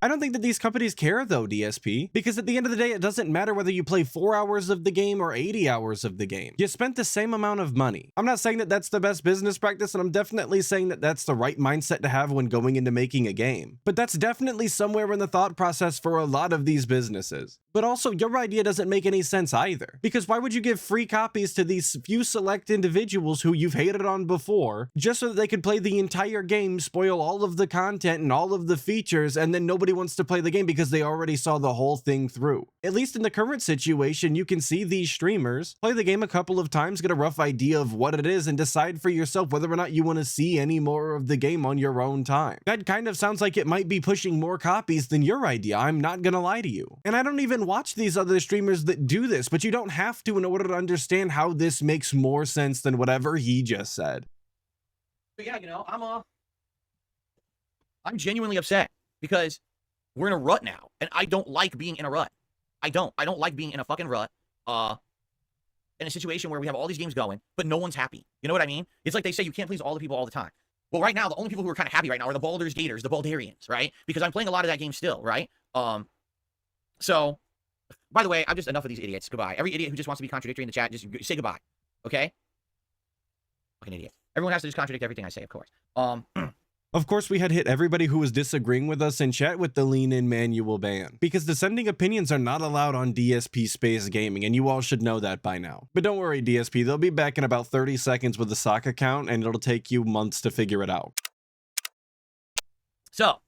Speaker 2: I don't think that these companies care though, DSP, because at the end of the day, it doesn't matter whether you play 4 hours of the game or 80 hours of the game. You spent the same amount of money. I'm not saying that that's the best business practice, and I'm definitely saying that that's the right mindset to have when going into making a game. But that's definitely somewhere in the thought process for a lot of these businesses. But also, your idea doesn't make any sense either. Because why would you give free copies to these few select individuals who you've hated on before, just so that they could play the entire game, spoil all of the content and all of the features, and then nobody wants to play the game because they already saw the whole thing through? At least in the current situation, you can see these streamers play the game a couple of times, get a rough idea of what it is, and decide for yourself whether or not you want to see any more of the game on your own time. That kind of sounds like it might be pushing more copies than your idea, I'm not gonna lie to you. And I don't even watch these other streamers that do this, but you don't have to in order to understand how this makes more sense than whatever he just said.
Speaker 1: But yeah, you know, I'm genuinely upset because we're in a rut now, and I don't like being in a rut. I don't like being in a fucking rut, in a situation where we have all these games going, but no one's happy. You know what I mean? It's like they say you can't please all the people all the time. Well, right now, the only people who are kind of happy right now are the Baldur's Gators, the Baldarians, right? Because I'm playing a lot of that game still, right? So, by the way, I'm just enough of these idiots. Goodbye. Every idiot who just wants to be contradictory in the chat, just say goodbye, okay? Fucking idiot. Everyone has to just contradict everything I say, of course.
Speaker 2: Of course, we had hit everybody who was disagreeing with us in chat with the lean-in manual ban, because dissenting opinions are not allowed on DSP Space Gaming, and you all should know that by now. But don't worry, DSP, they'll be back in about 30 seconds with the sock account, and it'll take you months to figure it out.
Speaker 1: So,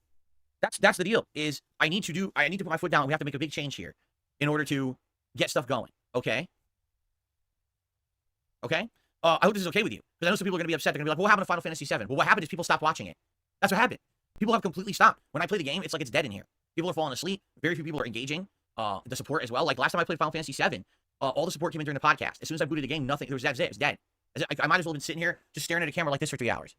Speaker 1: that's the deal, is I need to put my foot down. We have to make a big change here in order to get stuff going, okay? Okay? I hope this is okay with you, because I know some people are going to be upset. They're going to be like, well, what happened to Final Fantasy VII? Well, what happened is people stopped watching it. That's what happened. People have completely stopped. When I play the game, it's like it's dead in here. People are falling asleep. Very few people are engaging. The support as well. Like last time I played Final Fantasy VII, all the support came in during the podcast. As soon as I booted the game, nothing. That's it. It was dead. I might as well have been sitting here just staring at a camera like this for 3 hours.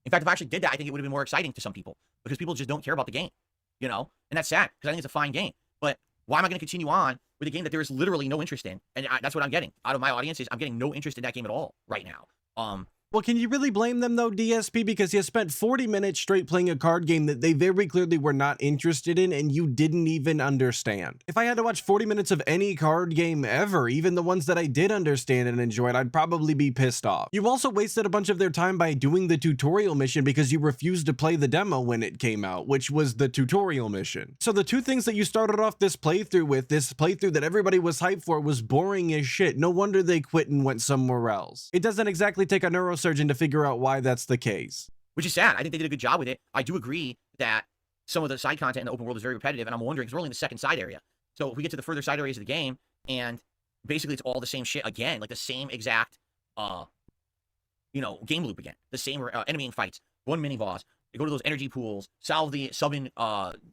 Speaker 1: In fact, if I actually did that, I think it would have been more exciting to some people because people just don't care about the game, you know? And that's sad because I think it's a fine game. But why am I going to continue on with a game that there is literally no interest in? And that's what I'm getting out of my audiences. I'm getting no interest in that game at all right now.
Speaker 2: Well, can you really blame them though, DSP? Because you spent 40 minutes straight playing a card game that they very clearly were not interested in and you didn't even understand. If I had to watch 40 minutes of any card game ever, even the ones that I did understand and enjoyed, I'd probably be pissed off. You also wasted a bunch of their time by doing the tutorial mission because you refused to play the demo when it came out, which was the tutorial mission. So the two things that you started off this playthrough with, this playthrough that everybody was hyped for, was boring as shit. No wonder they quit and went somewhere else. It doesn't exactly take a neurosurgeon to figure out why that's the case.
Speaker 1: Which is sad. I think they did a good job with it. I do agree that some of the side content in the open world is very repetitive, and I'm wondering, because we're only in the second side area. So if we get to the further side areas of the game, and basically it's all the same shit again, like the same exact, game loop again. The same enemying fights, one mini-boss, you go to those energy pools, solve the summon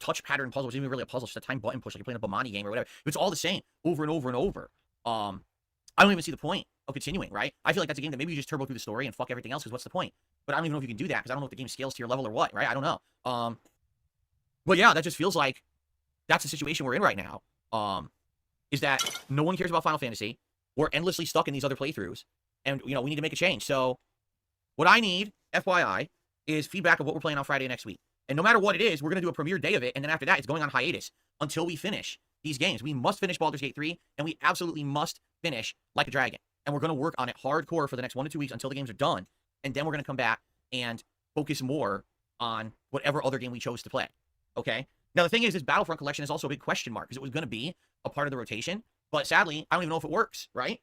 Speaker 1: touch pattern puzzle, which isn't even really a puzzle, it's just a time button push, like you're playing a Bomani game or whatever. It's all the same, over and over and over. I don't even see the point of continuing, right? I feel like that's a game that maybe you just turbo through the story and fuck everything else, because what's the point? But I don't even know if you can do that, because I don't know if the game scales to your level or what, right? I don't know. But yeah, that just feels like that's the situation we're in right now. Is that no one cares about Final Fantasy. We're endlessly stuck in these other playthroughs, and we need to make a change. So what I need, FYI, is feedback of what we're playing on Friday next week. And no matter what it is, we're going to do a premiere day of it. And then after that, it's going on hiatus until we finish these games. We must finish Baldur's Gate 3, and we absolutely must finish Like a Dragon. And we're going to work on it hardcore for the next 1 to 2 weeks until the games are done. And then we're going to come back and focus more on whatever other game we chose to play. Okay? Now, the thing is, this Battlefront collection is also a big question mark because it was going to be a part of the rotation. But sadly, I don't even know if it works, right?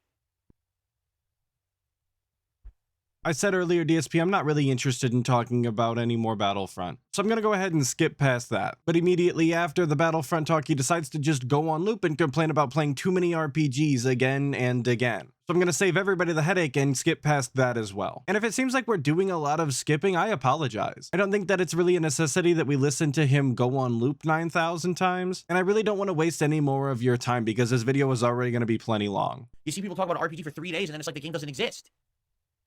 Speaker 2: I said earlier, DSP, I'm not really interested in talking about any more Battlefront, so I'm gonna go ahead and skip past that. But immediately after the Battlefront talk, he decides to just go on loop and complain about playing too many RPGs again and again. So I'm gonna save everybody the headache and skip past that as well. And if it seems like we're doing a lot of skipping, I apologize. I don't think that it's really a necessity that we listen to him go on loop 9,000 times, and I really don't want to waste any more of your time because this video is already gonna be plenty long.
Speaker 1: You see people talk about RPG for 3 days, and then it's like the game doesn't exist.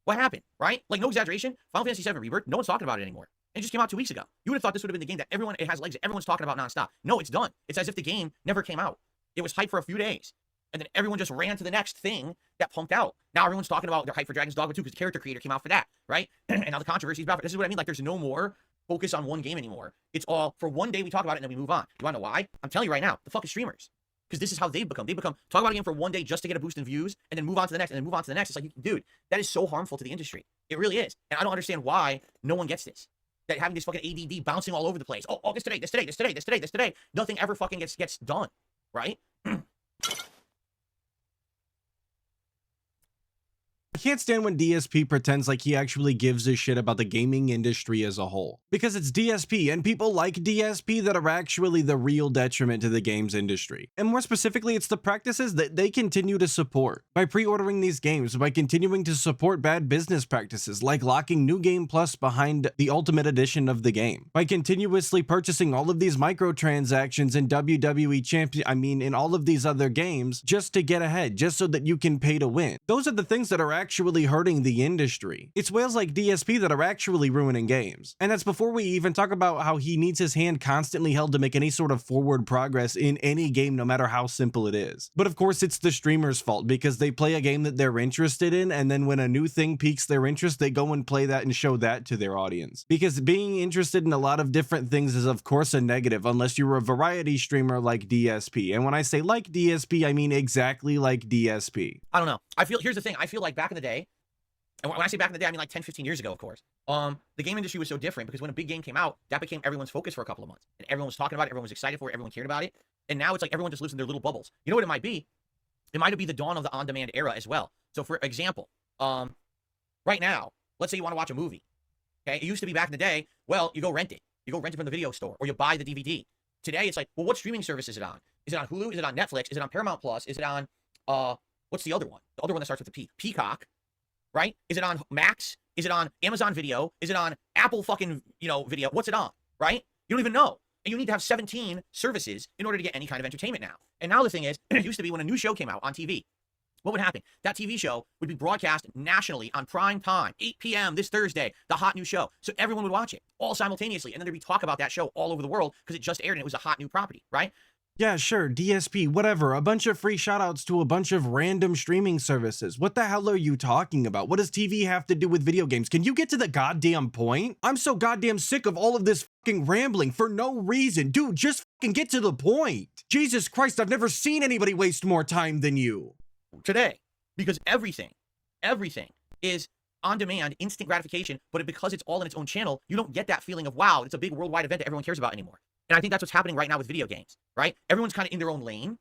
Speaker 1: What happened, right? Like, no exaggeration, Final Fantasy VII Rebirth, no one's talking about it anymore. It just came out 2 weeks ago. You would have thought this would have been the game that it has legs that everyone's talking about nonstop. No, it's done. It's as if the game never came out. It was hyped for a few days, and then everyone just ran to the next thing that pumped out. Now everyone's talking about their hype for Dragon's Dogma 2 because the character creator came out for that, right? And now the controversy is about it. This is what I mean. Like, there's no more focus on one game anymore. It's all, for one day we talk about it and then we move on. You want to know why? I'm telling you right now, the fucking streamers. Because this is how they've become. They become, talk about a game for one day just to get a boost in views, and then move on to the next, and then move on to the next. It's like, dude, that is so harmful to the industry. It really is. And I don't understand why no one gets this. That having this fucking ADD bouncing all over the place. Oh, this today, this today, this today, this today, this today. Nothing ever fucking gets done, right?
Speaker 2: I can't stand when DSP pretends like he actually gives a shit about the gaming industry as a whole. Because it's DSP, and people like DSP that are actually the real detriment to the games industry. And more specifically, it's the practices that they continue to support. By pre-ordering these games, by continuing to support bad business practices, like locking New Game Plus behind the Ultimate Edition of the game. By continuously purchasing all of these microtransactions in WWE in all of these other games, just to get ahead, just so that you can pay to win. Those are the things that are actually hurting the industry. It's whales like DSP that are actually ruining games. And that's before we even talk about how he needs his hand constantly held to make any sort of forward progress in any game, no matter how simple it is. But of course, it's the streamer's fault because they play a game that they're interested in, and then when a new thing piques their interest, they go and play that and show that to their audience. Because being interested in a lot of different things is of course a negative, unless you're a variety streamer like DSP. And when I say like DSP, I mean exactly like DSP.
Speaker 1: I don't know. Here's the thing. I feel like back in the day, and when I say back in the day, I mean like 10, 15 years ago, of course. The game industry was so different because when a big game came out, that became everyone's focus for a couple of months. And everyone was talking about it, everyone was excited for it, everyone cared about it. And now it's like everyone just lives in their little bubbles. You know what it might be? It might be the dawn of the on-demand era as well. So for example, right now, let's say you want to watch a movie. Okay, it used to be back in the day, well, you go rent it. You go rent it from the video store, or you buy the DVD. Today, it's like, well, what streaming service is it on? Is it on Hulu? Is it on Netflix? Is it on Paramount Plus? Is it on, what's the other one? The other one that starts with a P. Peacock, right? Is it on Max? Is it on Amazon Video? Is it on Apple fucking, video? What's it on, right? You don't even know. And you need to have 17 services in order to get any kind of entertainment now. And now the thing is, it used to be when a new show came out on TV, what would happen? That TV show would be broadcast nationally on prime time, 8 p.m. this Thursday, the hot new show. So everyone would watch it all simultaneously. And then there'd be talk about that show all over the world because it just aired and it was a hot new property, right?
Speaker 2: Yeah, sure, DSP, whatever, a bunch of free shoutouts to a bunch of random streaming services. What the hell are you talking about? What does TV have to do with video games? Can you get to the goddamn point? I'm so goddamn sick of all of this fucking rambling for no reason. Dude, just fucking get to the point. Jesus Christ, I've never seen anybody waste more time than you.
Speaker 1: Today, because everything is on demand, instant gratification, but because it's all in its own channel, you don't get that feeling of, wow, it's a big worldwide event that everyone cares about anymore. And I think that's what's happening right now with video games, right? Everyone's kind of in their own lane.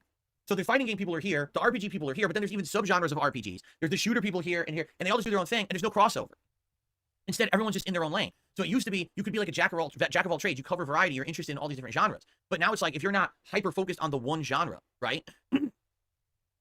Speaker 1: So the fighting game people are here, the RPG people are here, but then there's even subgenres of RPGs. There's the shooter people here, and they all just do their own thing, and there's no crossover. Instead, everyone's just in their own lane. So it used to be, you could be like a jack of all trades. You cover variety, you're interested in all these different genres. But now it's like, if you're not hyper-focused on the one genre, right?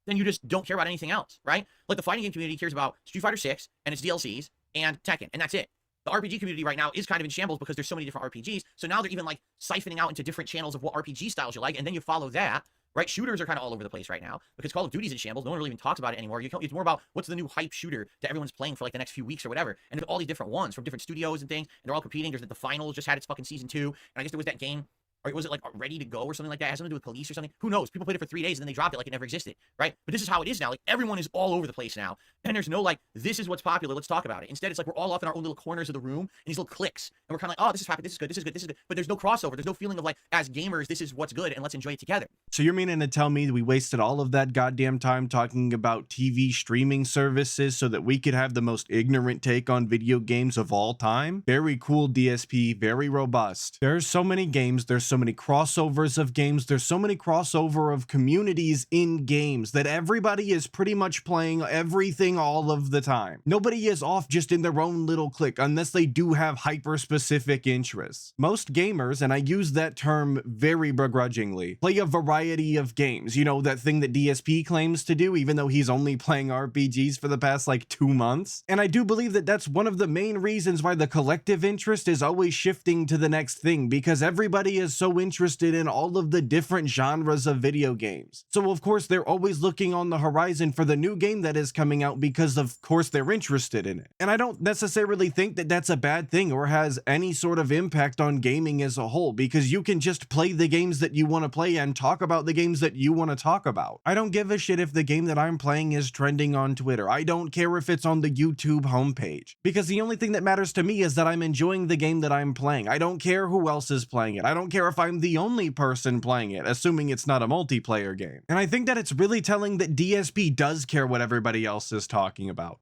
Speaker 1: Then you just don't care about anything else, right? Like the fighting game community cares about Street Fighter 6 and its DLCs and Tekken, and that's it. The RPG community right now is kind of in shambles because there's so many different RPGs. So now they're even like siphoning out into different channels of what RPG styles you like, and then you follow that, right? Shooters are kind of all over the place right now because Call of Duty's in shambles. No one really even talks about it anymore. It's more about what's the new hype shooter that everyone's playing for like the next few weeks or whatever. And there's all these different ones from different studios and things, and they're all competing. There's the finals just had its fucking season 2, and I guess there was that game or was it like ready to go or something like that? It has something to do with police or something. Who knows? People played it for 3 days and then they dropped it like it never existed, right? But this is how it is now. Like everyone is all over the place now, and there's no like, this is what's popular, let's talk about it. Instead, it's like we're all off in our own little corners of the room in these little cliques, and we're kind of like, oh, this is happy, this is good, this is good, this is good. But there's no crossover. There's no feeling of like, as gamers, this is what's good, and let's enjoy it together.
Speaker 2: So you're meaning to tell me that we wasted all of that goddamn time talking about TV streaming services so that we could have the most ignorant take on video games of all time? Very cool, DSP, very robust. There's so many games, there's so many crossovers of games, there's so many crossover of communities in games that everybody is pretty much playing everything all of the time. Nobody is off just in their own little clique unless they do have hyper-specific interests. Most gamers, and I use that term very begrudgingly, play a variety of games. You know, that thing that DSP claims to do, even though he's only playing RPGs for the past like 2 months. And I do believe that that's one of the main reasons why the collective interest is always shifting to the next thing, because everybody is so interested in all of the different genres of video games. So of course they're always looking on the horizon for the new game that is coming out because of course they're interested in it. And I don't necessarily think that that's a bad thing or has any sort of impact on gaming as a whole, because you can just play the games that you want to play and talk about the games that you want to talk about. I don't give a shit if the game that I'm playing is trending on Twitter. I don't care if it's on the YouTube homepage, because the only thing that matters to me is that I'm enjoying the game that I'm playing. I don't care who else is playing it. I don't care if I'm the only person playing it, assuming it's not a multiplayer game. And I think that it's really telling that DSP does care what everybody else is talking about.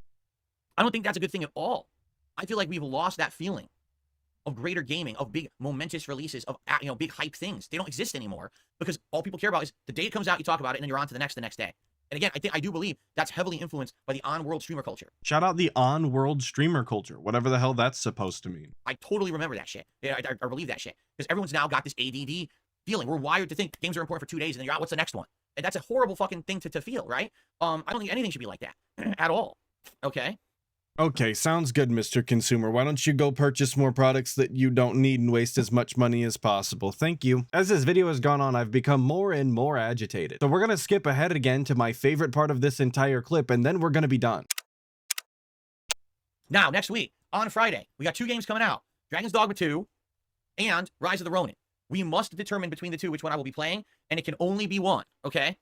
Speaker 1: I don't think that's a good thing at all. I feel like we've lost that feeling of greater gaming, of big momentous releases, of big hype things. They don't exist anymore because all people care about is the day it comes out, you talk about it, and then you're on to the next day. And again, I do believe that's heavily influenced by the on-world streamer culture.
Speaker 2: Shout out the on-world streamer culture, whatever the hell that's supposed to mean.
Speaker 1: I totally remember that shit. Yeah, I believe that shit because everyone's now got this ADD feeling. We're wired to think games are important for 2 days, and then you're out. What's the next one? And that's a horrible fucking thing to feel, right? I don't think anything should be like that at all. Okay.
Speaker 2: Okay, sounds good, Mr. Consumer. Why don't you go purchase more products that you don't need and waste as much money as possible? Thank you. As this video has gone on, I've become more and more agitated. So we're gonna skip ahead again to my favorite part of this entire clip, and then we're gonna be done.
Speaker 1: Now, next week, on Friday, we got 2 games coming out. Dragon's Dogma 2 and Rise of the Ronin. We must determine between the two which one I will be playing, and it can only be one, okay?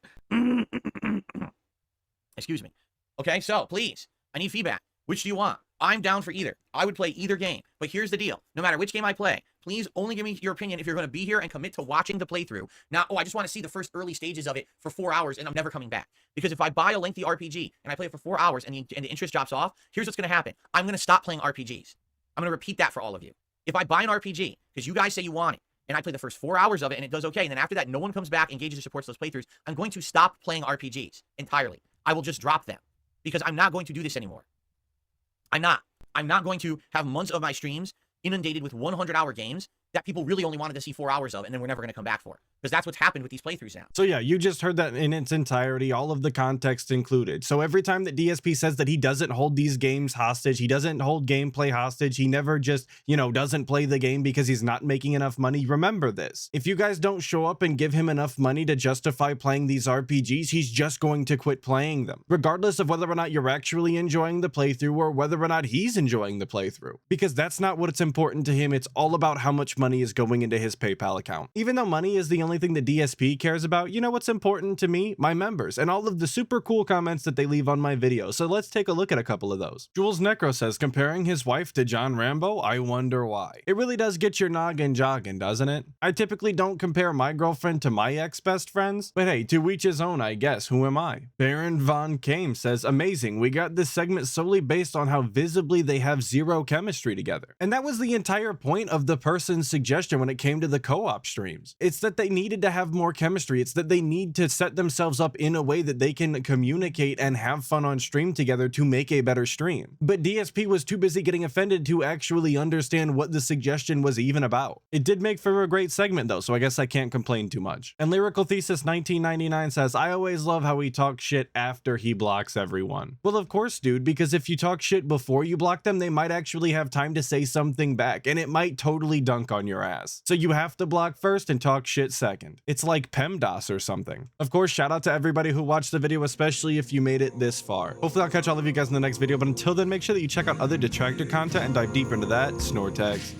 Speaker 1: Excuse me. Okay, so please, I need feedback. Which do you want? I'm down for either. I would play either game. But here's the deal. No matter which game I play, please only give me your opinion if you're going to be here and commit to watching the playthrough. Not, oh, I just want to see the first early stages of it for 4 hours and I'm never coming back. Because if I buy a lengthy RPG and I play it for 4 hours and the interest drops off, here's what's going to happen. I'm going to stop playing RPGs. I'm going to repeat that for all of you. If I buy an RPG, because you guys say you want it, and I play the first 4 hours of it and it does okay, and then after that no one comes back, engages or supports those playthroughs, I'm going to stop playing RPGs entirely. I will just drop them. Because I'm not going to do this anymore. I'm not going to have months of my streams inundated with 100-hour games that people really only wanted to see 4 hours of, and then we're never going to come back for. Because that's what's happened with these playthroughs now.
Speaker 2: So yeah, you just heard that in its entirety, all of the context included. So every time that DSP says that he doesn't hold these games hostage, he doesn't hold gameplay hostage, he never just, doesn't play the game because he's not making enough money, remember this. If you guys don't show up and give him enough money to justify playing these RPGs, he's just going to quit playing them, regardless of whether or not you're actually enjoying the playthrough or whether or not he's enjoying the playthrough. Because that's not what's important to him, it's all about how much money is going into his PayPal account. Even though money is the only thing that DSP cares about, you know what's important to me? My members, and all of the super cool comments that they leave on my videos. So let's take a look at a couple of those. Jules Necro says, comparing his wife to John Rambo, I wonder why. It really does get your noggin jogging, doesn't it? I typically don't compare my girlfriend to my ex-best friends, but hey, to each his own, I guess. Who am I? Baron Von Kame says, amazing, we got this segment solely based on how visibly they have zero chemistry together. And that was the entire point of the person's suggestion when it came to the co-op streams. It's that they needed to have more chemistry. It's that they need to set themselves up in a way that they can communicate and have fun on stream together to make a better stream. But DSP was too busy getting offended to actually understand what the suggestion was even about. It did make for a great segment though, so I guess I can't complain too much. And Lyrical Thesis 1999 says, I always love how he talks shit after he blocks everyone. Well, of course, dude, because if you talk shit before you block them, they might actually have time to say something back, and it might totally dunk on your ass. So you have to block first and talk shit second. It's like PEMDAS or something. Of course, shout out to everybody who watched the video, especially if you made it this far. Hopefully I'll catch all of you guys in the next video, but until then, make sure that you check out other detractor content and dive deeper into that. Snortex.